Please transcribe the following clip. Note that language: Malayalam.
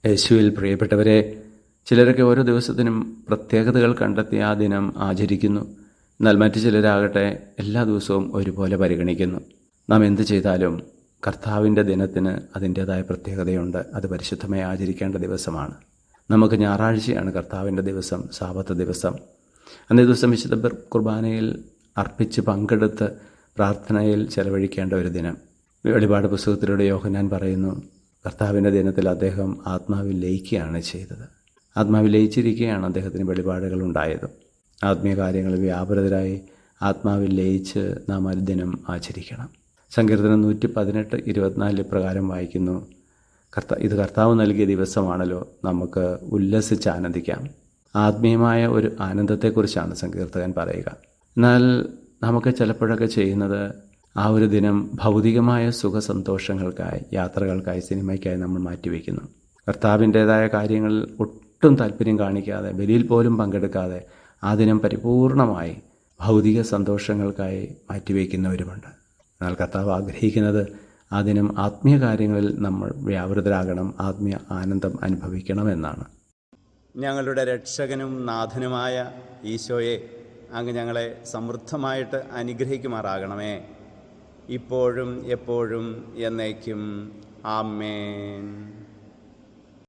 യേശുവിൽ പ്രിയപ്പെട്ടവരെ, ചിലരൊക്കെ ഓരോ ദിവസത്തിനും പ്രത്യേകതകൾ കണ്ടെത്തി ആ ദിനം ആചരിക്കുന്നു. എന്നാൽ മറ്റു ചിലരാകട്ടെ എല്ലാ ദിവസവും ഒരുപോലെ പരിഗണിക്കുന്നു. നാം എന്ത് ചെയ്താലും കർത്താവിൻ്റെ ദിനത്തിന് അതിൻ്റേതായ പ്രത്യേകതയുണ്ട്. അത് പരിശുദ്ധമായി ആചരിക്കേണ്ട ദിവസമാണ്. നമുക്ക് ഞായറാഴ്ചയാണ് കർത്താവിൻ്റെ ദിവസം, സാബത്ത് ദിവസം. അന്നേ ദിവസം വിശുദ്ധ കുർബാനയിൽ അർപ്പിച്ച് പങ്കെടുത്ത് പ്രാർത്ഥനയിൽ ചെലവഴിക്കേണ്ട ഒരു ദിനം. വെളിപാട് പുസ്തകത്തിലൂടെ യോഹന്നാൻ പറയുന്നു, കർത്താവിൻ്റെ ദിനത്തിൽ അദ്ദേഹം ആത്മാവിൽ ലയിക്കുകയാണ് ചെയ്തത്. ആത്മാവിൽ ലയിച്ചിരിക്കുകയാണ് അദ്ദേഹത്തിന് വെളിപാടുകൾ ഉണ്ടായത്. ആത്മീയ കാര്യങ്ങളിൽ വ്യാപൃതരായി ആത്മാവിൽ ലയിച്ച് നാം ആ ദിനം ആചരിക്കണം. സങ്കീർത്തനം 118:24 പ്രകാരം വായിക്കുന്നു, ഇത് കർത്താവ് നൽകിയ ദിവസമാണല്ലോ, നമുക്ക് ഉല്ലസിച്ച് ആനന്ദിക്കാം. ആത്മീയമായ ഒരു ആനന്ദത്തെക്കുറിച്ചാണ് സങ്കീർത്തകൻ പറയുക. എന്നാൽ നമുക്ക് ചിലപ്പോഴൊക്കെ ചെയ്യുന്നത് ആ ഒരു ദിനം ഭൗതികമായ സുഖസന്തോഷങ്ങൾക്കായി, യാത്രകൾക്കായി, സിനിമയ്ക്കായി നമ്മൾ മാറ്റിവെക്കുന്നു. കർത്താവിൻ്റേതായ കാര്യങ്ങളിൽ ഒട്ടും താല്പര്യം കാണിക്കാതെ, ബലിയിൽ പോലും പങ്കെടുക്കാതെ ആ ദിനം പരിപൂർണമായി ഭൗതിക സന്തോഷങ്ങൾക്കായി മാറ്റിവെക്കുന്നവരുമുണ്ട്. എന്നാൽ കർത്താവ് ആഗ്രഹിക്കുന്നത് ആ ദിനം ആത്മീയ കാര്യങ്ങളിൽ നമ്മൾ വ്യാപൃതരാകണം, ആത്മീയ ആനന്ദം അനുഭവിക്കണം എന്നാണ്. ഞങ്ങളുടെ രക്ഷകനും നാഥനുമായ ഈശോയെ, അങ്ങ് ഞങ്ങളെ സമൃദ്ധമായിട്ട് അനുഗ്രഹിക്കുമാറാകണമേ, ഇപ്പോഴും എപ്പോഴും എന്നേക്കും. ആമേൻ.